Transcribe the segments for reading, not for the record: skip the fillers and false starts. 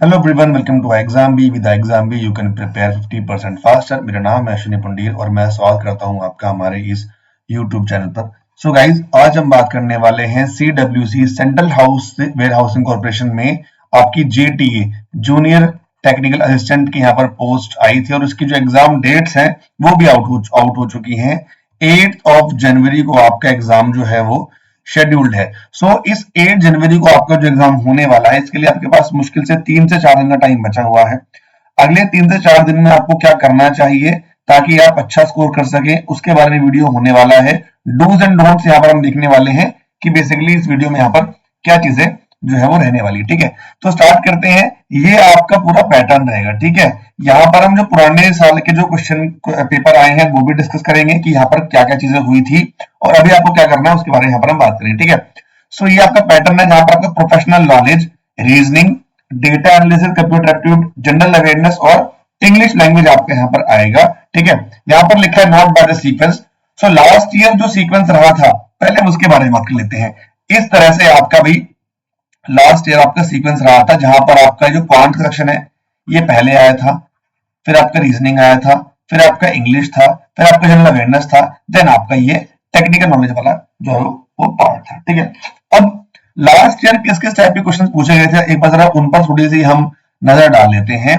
Hello everyone, welcome to exam B. With exam B you can prepare 50% faster. मेरा नाम है अश्विनी पुंडीर और मैं स्वागत करता हूं आपका हमारे इस यूट्यूब चैनल पर। सो गाइज, आज हम बात करने वाले हैं CWC central house warehousing corporation में आपकी JTA जूनियर टेक्निकल असिस्टेंट की यहाँ पर पोस्ट आई थी और उसकी जो एग्जाम डेट्स हैं वो भी आउट हो चुकी हैं। 8 जनवरी को आपका एग्जाम जो है वो शेड्यूल्ड है। सो इस 8 जनवरी को आपका जो एग्जाम होने वाला है इसके लिए आपके पास मुश्किल से 3 से 4 दिन का टाइम बचा हुआ है। अगले 3 से 4 दिन में आपको क्या करना चाहिए ताकि आप अच्छा स्कोर कर सके, उसके बारे में वीडियो होने वाला है। डूज एंड डोंट्स यहाँ पर हम देखने वाले हैं कि बेसिकली इस वीडियो में यहाँ पर क्या चीजें जो है वो रहने वाली है। ठीक है, तो स्टार्ट करते हैं। ये आपका पूरा पैटर्न रहेगा। ठीक है, यहाँ पर हम जो पुराने साल के जो क्वेश्चन पेपर आए हैं वो भी डिस्कस करेंगे कि यहाँ पर क्या क्या चीजें हुई थी और अभी आपको क्या करना है उसके बारे में यहाँ पर हम बात करेंगे। ठीक है, सो ये आपका पैटर्न है जहां पर आपका professional knowledge, reasoning, data analysis, computer aptitude, general awareness और इंग्लिश लैंग्वेज आपका यहाँ पर आएगा। ठीक है, यहाँ पर लिखा है not by the sequence. So last year जो सीक्वेंस रहा था पहले हम उसके बारे में बात कर लेते हैं। इस तरह से आपका भी लास्ट ईयर आपका सीक्वेंस रहा था जहां पर आपका जो क्वांट सेक्शन है ये पहले आया था, फिर आपका रीजनिंग आया था, फिर आपका इंग्लिश था, फिर आपका जनरल अवेयरनेस था, देन आपका ये टेक्निकल नॉलेज वाला जो है वो पार्ट था। ठीक है, अब लास्ट ईयर किस किस टाइप के क्वेश्चन पूछे गए थे एक बार जरा उन पर थोड़ी सी हम नजर डाल लेते हैं।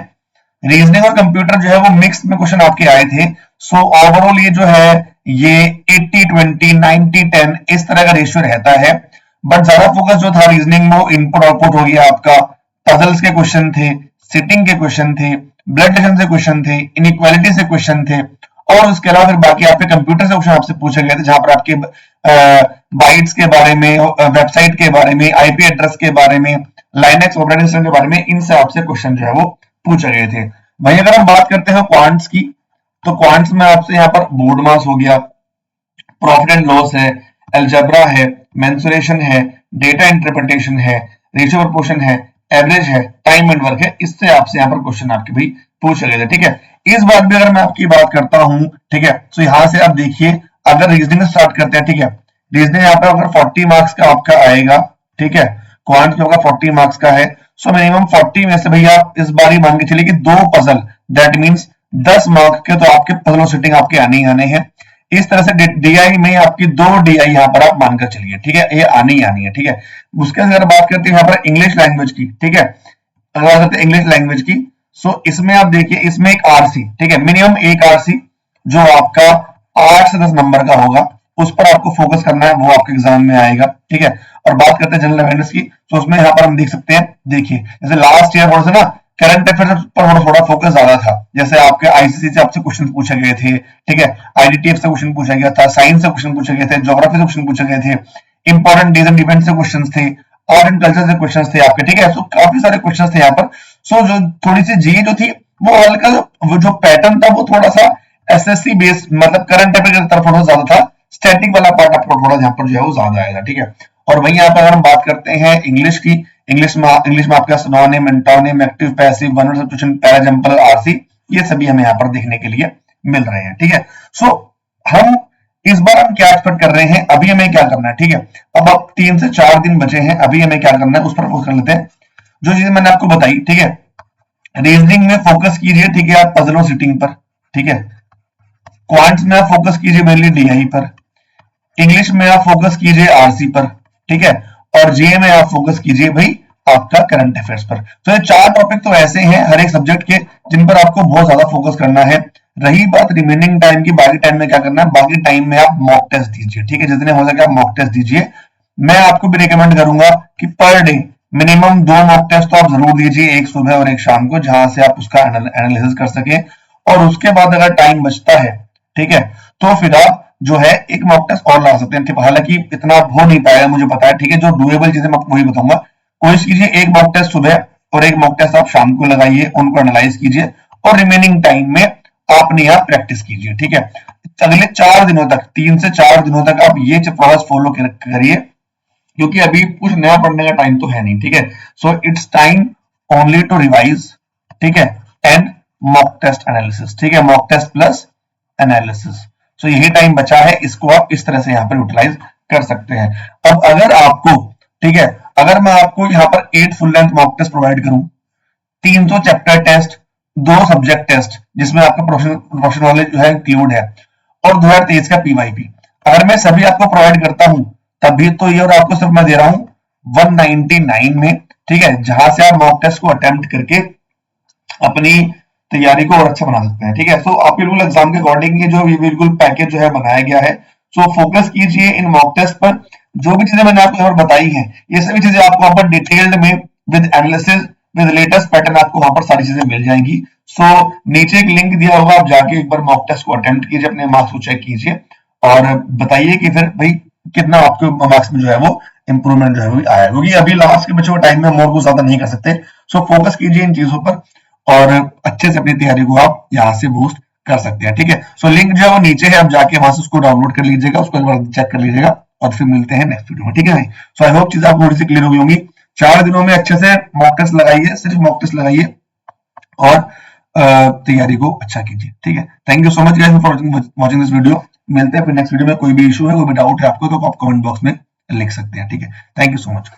रीजनिंग और कंप्यूटर जो है वो मिक्स में क्वेश्चन आपके आए थे। सो ओवरऑल ये जो है ये 80-20, 90-10 इस तरह का रेशियो रहता है, बट ज्यादा फोकस जो था रीजनिंग में इनपुट आउटपुट हो गया आपका, पजल्स के क्वेश्चन थे, सिटिंग के क्वेश्चन थे, ब्लड रिलेशन से क्वेश्चन थे, इनइक्वालिटी से क्वेश्चन थे और उसके अलावा फिर बाकी आपके कंप्यूटर से क्वेश्चन आपसे पूछे गए थे जहां पर आपके बाइट्स के बारे में, वेबसाइट के बारे में, आईपी एड्रेस के बारे में, लाइनेक्स ऑपरेटिंग सिस्टम के बारे में, इनसे आपसे क्वेश्चन जो है वो पूछे गए थे। वहीं अगर हम बात करते हैं क्वांट्स की, तो क्वांट्स में आपसे यहाँ पर बोर्ड मास हो गया, प्रॉफिट एंड लॉस है, अलजेब्रा है, मेंसुरेशन है, डेटा इंटरप्रिटेशन है, रेशियो प्रोपोर्शन है, एवरेज है, टाइम एंड वर्क है। इससे आपसे यहाँ पर क्वेश्चन आपके भी पूछे गए थे। ठीक है, इस बात भी अगर मैं आपकी बात करता हूं, ठीक है, तो यहां से आप देखिए अगर रीजनिंग स्टार्ट करते हैं। ठीक है, रीजनिंग यहाँ पे अगर 40 मार्क्स का आपका आएगा, ठीक है, क्वांट जो होगा 40 मार्क्स का है। सो मिनिमम 40 में से भैया इस बार ही मान के चलिए कि 2 पजल, दैट मीन्स 10 मार्क्स के तो आपके पजल और सिटिंग आपके आने ही आने हैं। इस तरह से डीआई में आपकी 2 डीआई यहाँ पर आप मानकर चलिए। ठीक है, ये आनी ही आनी है। ठीक है, उसके अगर बात करते हैं यहाँ पर इंग्लिश लैंग्वेज की, ठीक है, अगर बात करते हैं इंग्लिश लैंग्वेज की, सो इसमें आप देखिए इसमें एक आरसी, ठीक है, मिनिमम एक आरसी जो आपका 8 से 10 नंबर का होगा, उस पर आपको फोकस करना है, वो आपके एग्जाम में आएगा। ठीक है, और बात करते हैं जनरल अवेयरनेस की, तो उसमें यहाँ पर हम देख सकते हैं, देखिए जैसे लास्ट ईयर थोड़ा सा ना करंट अफेयर्स पर थोड़ा फोकस ज्यादा था, जैसे आपके आईसीसी से आपसे क्वेश्चन पूछे गए थे, ठीक है, आईडीटीएफ से क्वेश्चन पूछा गया था, साइंस से क्वेश्चन पूछे गए थे, ज्योग्राफी से क्वेश्चन पूछे गए थे, इंपॉर्टेंट डेज एंड इवेंट से क्वेश्चन थे, आर्ट एंड कल्चर से क्वेश्चन थे आपके। ठीक है, सो काफी सारे क्वेश्चन थे यहाँ पर। सो जो थोड़ी सी जी जो थी वो हल्का, वो जो पैटर्न था वो थोड़ा सा एसएससी बेस्ड, मतलब करंट अफेयर की तरफ थोड़ा ज्यादा था, स्टैटिक वाला पार्ट आपको थोड़ा यहाँ पर जो है वो ज्यादा आएगा। ठीक है, और वहीं यहाँ पर अगर हम बात करते हैं इंग्लिश की, इंग्लिश में आपका synonym, antonym, active, passive, one word substitution, parajumble, RC, ये सभी हमें यहाँ पर देखने के लिए मिल रहे हैं। ठीक है, सो हम इस बार हम क्या एक्सपेक्ट कर रहे हैं, अभी हमें क्या करना है। ठीक है, अब 3 से 4 दिन बचे हैं, अभी हमें क्या करना है उस पर फोकस कर लेते हैं। जो चीजें मैंने आपको बताई, ठीक है, रीजनिंग में फोकस कीजिए, ठीक है, आप पजल और सिटिंग पर, ठीक है, क्वांट्स में आप फोकस कीजिए मेनली डीआई पर, इंग्लिश में आप फोकस कीजिए आरसी पर, ठीक है, और जीए में आप फोकस कीजिए भाई आपका करंट अफेयर्स पर। तो ये 4 टॉपिक तो ऐसे हैं हर एक सब्जेक्ट के जिन पर आपको बहुत ज्यादा फोकस करना है। रही बात रिमेनिंग टाइम की, बाकी टाइम में क्या करना है, बाकी टाइम में आप मॉक टेस्ट दीजिए। ठीक है, जितने हो सके आप मॉक टेस्ट दीजिए। मैं आपको भी रिकमेंड करूंगा कि per day minimum 2 mock test तो आप जरूर दीजिए, एक सुबह और एक शाम को, जहां से आप उसका एनालिसिस कर सके। और उसके बाद अगर टाइम बचता है, ठीक है, तो फिर आप जो है एक मॉक टेस्ट और ला सकते हैं। हालांकि इतना हो नहीं पाएगा मुझे पता है, ठीक है, जो डुएबल चीजें मैं आपको वही बताऊंगा। कोशिश कीजिए एक मॉक टेस्ट सुबह और एक मॉक टेस्ट आप शाम को लगाइए, उनको एनालाइज कीजिए और रिमेनिंग टाइम में आपने यहाँ प्रैक्टिस कीजिए। ठीक है, अगले 4 दिनों तक, 3 से 4 दिनों तक आप ये प्रोसेस फॉलो करिए, क्योंकि अभी कुछ नया पढ़ने का टाइम तो है नहीं। ठीक है, so it's time only to revise, ठीक है, एंड मॉक टेस्ट एनालिसिस। ठीक है, mock test plus analysis. So यही टाइम बचा है, इसको आप इस तरह से यहाँ पर यूटिलाइज कर सकते हैं। अब अगर आपको, ठीक है, अगर मैं आपको यहाँ पर 8 full length mock test provide करूं, 300 चैप्टर टेस्ट, 2 सब्जेक्ट टेस्ट जिसमें आपका प्रोफेशनल नॉलेज जो है इंक्लूड है, और 2023 का पीवाईपी। अगर मैं सभी आपको प्रोवाइड करता हूं तभी तो ये, और आपको सिर्फ मैं दे रहा हूं 199 में, ठीक है, जहां से आप मॉक टेस्ट को अटेम्प्ट करके अपनी तैयारी को और अच्छा बना सकते हैं। ठीक है, सो आप बिल्कुल एग्जाम के अकॉर्डिंग ये जो बिल्कुल पैकेज जो है बनाया गया है। सो फोकस कीजिए इन मॉक टेस्ट पर। जो भी चीजें मैंने आपको यहाँ पर बताई हैं, ये सभी चीजें आपको वहां पर डिटेल्ड में with analysis with latest pattern आपको वहां पर सारी चीजें मिल जाएंगी। सो नीचे एक लिंक दिया होगा, आप जाके एक बार मॉक टेस्ट को अटेम्प्ट कीजिए, अपने मार्क्स को चेक कीजिए और बताइए कि फिर भाई कितना आपके मार्क्स में जो है वो इंप्रूवमेंट जो है वो आया, क्योंकि अभी लास्ट के बचे हुए टाइम में हम और कुछ ज्यादा नहीं कर सकते। सो फोकस कीजिए इन चीजों पर और अच्छे से अपनी तैयारी को आप यहाँ से बूस्ट कर सकते हैं। ठीक है, सो लिंक जो है वो नीचे है, आप जाके वहां से उसको डाउनलोड कर लीजिएगा, उसको एक बार चेक कर लीजिएगा और फिर मिलते हैं नेक्स्ट वीडियो में। ठीक है भाई, सो आई होप चीजें आपको थोड़ी सी क्लियर हुई होंगी। 4 दिनों में अच्छे से मॉक टेस्ट लगाइए, सिर्फ मॉक टेस्ट लगाइए और तैयारी को अच्छा कीजिए। ठीक है, thank you so much guys for watching this video. मिलते हैं फिर नेक्स्ट वीडियो में। कोई भी इशू है, कोई भी डाउट है आपको तो आप कमेंट बॉक्स में लिख सकते हैं। ठीक है, थैंक यू सो मच।